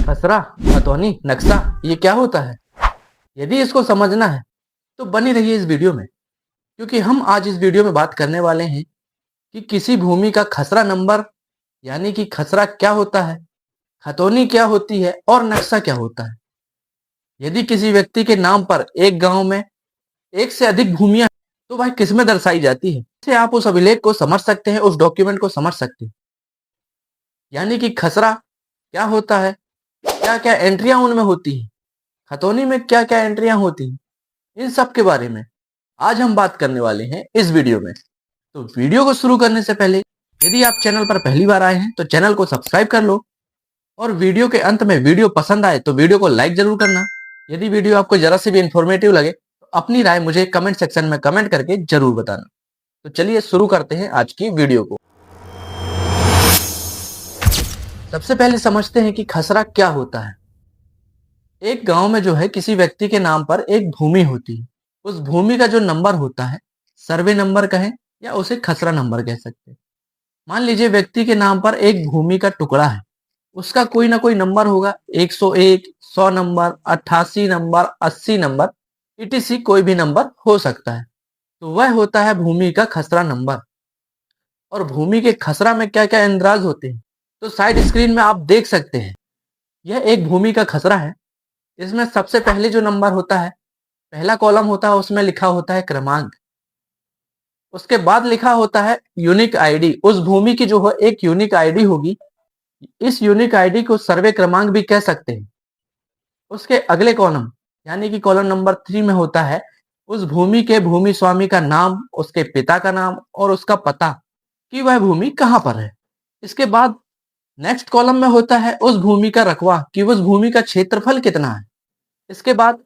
खसरा, खतौनी, नक्शा ये क्या होता है? यदि इसको समझना है तो बनी रहिए इस वीडियो में, क्योंकि हम आज इस वीडियो में बात करने वाले हैं कि किसी भूमि का खसरा नंबर यानी कि खसरा क्या होता है, खतौनी क्या होती है और नक्शा क्या होता है। यदि किसी व्यक्ति के नाम पर एक गांव में एक से अधिक भूमियां तो वह किसमें दर्शाई जाती है, इससे आप उस अभिलेख को समझ सकते हैं, उस डॉक्यूमेंट को समझ सकते हैं। यानी कि खसरा क्या होता है, क्या क्या एंट्रियां उनमें होती हैं, खतौनी में क्या क्या एंट्रियां होती हैं, इन सब के बारे में आज हम बात करने वाले हैं इस वीडियो में। तो वीडियो को शुरू करने से पहले यदि आप चैनल पर पहली बार आए हैं तो चैनल को सब्सक्राइब कर लो और वीडियो के अंत में वीडियो पसंद आए तो वीडियो को लाइक जरूर करना। यदि वीडियो आपको जरा से भी इंफॉर्मेटिव लगे तो अपनी राय मुझे कमेंट सेक्शन में कमेंट करके जरूर बताना। तो चलिए शुरू करते हैं आज की वीडियो को। सबसे पहले समझते हैं कि खसरा क्या होता है। एक गांव में जो है किसी व्यक्ति के नाम पर एक भूमि होती है। उस भूमि का जो नंबर होता है, सर्वे नंबर कहें या उसे खसरा नंबर कह सकते हैं। मान लीजिए व्यक्ति के नाम पर एक भूमि का टुकड़ा है, उसका कोई ना कोई नंबर होगा, 101, 100 नंबर, 88 नंबर, 80 नंबर, इटीसी कोई भी नंबर हो सकता है। तो वह होता है भूमि का खसरा नंबर। और भूमि के खसरा में क्या क्या इंद्राज होते हैं तो साइड स्क्रीन में आप देख सकते हैं। यह एक भूमि का खसरा है। इसमें सबसे पहले जो नंबर होता है, पहला कॉलम होता है, उसमें लिखा होता है क्रमांक। उसके बाद लिखा होता है यूनिक आईडी। उस भूमि की जो है एक यूनिक आईडी होगी। इस यूनिक आईडी को सर्वे क्रमांक भी कह सकते हैं। उसके अगले कॉलम यानी कि कॉलम नंबर 3 में होता है उस भूमि के भूमि स्वामी का नाम, उसके पिता का नाम और उसका पता कि वह भूमि कहाँ पर है। इसके बाद नेक्स्ट कॉलम में होता है उस भूमि का रकबा कि उस भूमि का क्षेत्रफल कितना है। इसके बाद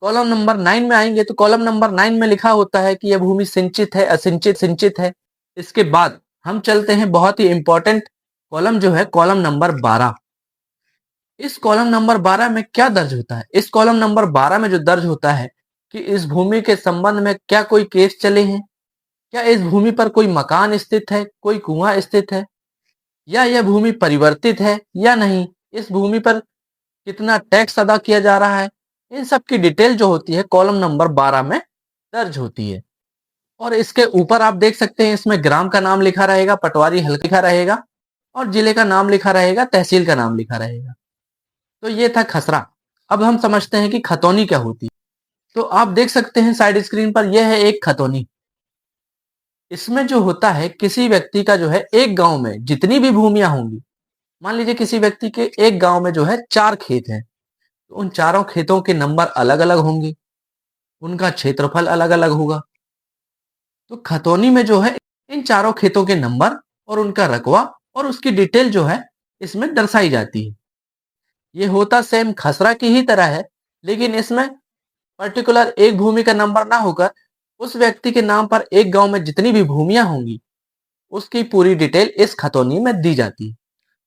कॉलम नंबर 9 में आएंगे तो कॉलम नंबर 9 में लिखा होता है कि यह भूमि सिंचित है, असिंचित, सिंचित है। इसके बाद हम चलते हैं बहुत ही इंपॉर्टेंट कॉलम जो है कॉलम नंबर 12। इस कॉलम नंबर 12 में क्या दर्ज होता है? इस कॉलम नंबर 12 में जो दर्ज होता है कि इस भूमि के संबंध में क्या कोई केस चले हैं, क्या इस भूमि पर कोई मकान स्थित है, कोई कुआं स्थित है, या यह भूमि परिवर्तित है या नहीं, इस भूमि पर कितना टैक्स अदा किया जा रहा है। इन सब की डिटेल जो होती है कॉलम नंबर 12 में दर्ज होती है। और इसके ऊपर आप देख सकते हैं इसमें ग्राम का नाम लिखा रहेगा, पटवारी हल्का लिखा रहेगा और जिले का नाम लिखा रहेगा, तहसील का नाम लिखा रहेगा। तो ये था खसरा। अब हम समझते हैं कि खतौनी क्या होती है। तो आप देख सकते हैं साइड स्क्रीन पर यह है एक खतौनी। इसमें जो होता है किसी व्यक्ति का जो है एक गांव में जितनी भी भूमियां होंगी, मान लीजिए किसी व्यक्ति के एक गांव में जो है 4 खेत हैं, तो उन चारों खेतों के नंबर अलग अलग होंगे, उनका क्षेत्रफल अलग अलग होगा। तो खतौनी में जो है इन चारों खेतों के नंबर और उनका रकबा और उसकी डिटेल जो है इसमें दर्शाई जाती है। ये होता सेम खसरा की ही तरह है, लेकिन इसमें पर्टिकुलर एक भूमि का नंबर ना होकर उस व्यक्ति के नाम पर एक गांव में जितनी भी भूमियां होंगी उसकी पूरी डिटेल इस खतौनी में दी जाती है।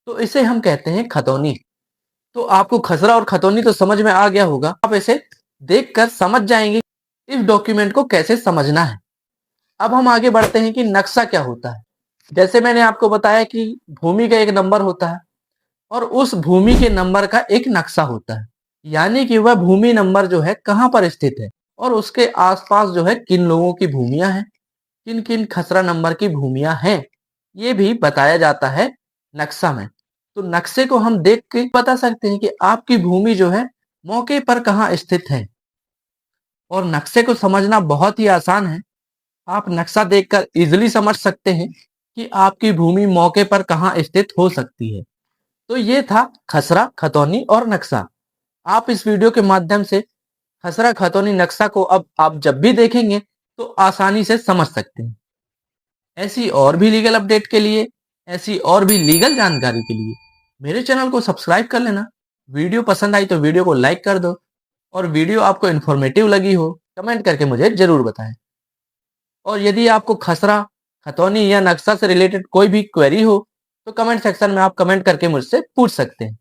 तो इसे हम कहते हैं खतौनी। तो आपको खसरा और खतौनी तो समझ में आ गया होगा। आप इसे देखकर समझ जाएंगे इस डॉक्यूमेंट को कैसे समझना है। अब हम आगे बढ़ते हैं कि नक्शा क्या होता है। जैसे मैंने आपको बताया कि भूमि का एक नंबर होता है और उस भूमि के नंबर का एक नक्शा होता है, यानी कि वह भूमि नंबर जो है कहाँ पर स्थित है और उसके आसपास जो है किन लोगों की भूमियां हैं, किन किन खसरा नंबर की भूमियां हैं, ये भी बताया जाता है नक्शा में। तो नक्शे को हम देख के बता सकते हैं कि आपकी भूमि जो है मौके पर कहाँ स्थित है। और नक्शे को समझना बहुत ही आसान है। आप नक्शा देखकर इजिली समझ सकते हैं कि आपकी भूमि मौके पर कहाँ स्थित हो सकती है। तो ये था खसरा, खतौनी और नक्शा। आप इस वीडियो के माध्यम से खसरा, खतौनी, नक्शा को अब आप जब भी देखेंगे तो आसानी से समझ सकते हैं। ऐसी और भी लीगल अपडेट के लिए, ऐसी और भी लीगल जानकारी के लिए मेरे चैनल को सब्सक्राइब कर लेना। वीडियो पसंद आई तो वीडियो को लाइक कर दो और वीडियो आपको इन्फॉर्मेटिव लगी हो कमेंट करके मुझे जरूर बताएं। और यदि आपको खसरा, खतौनी या नक्शा से रिलेटेड कोई भी क्वेरी हो तो कमेंट सेक्शन में आप कमेंट करके मुझसे पूछ सकते हैं।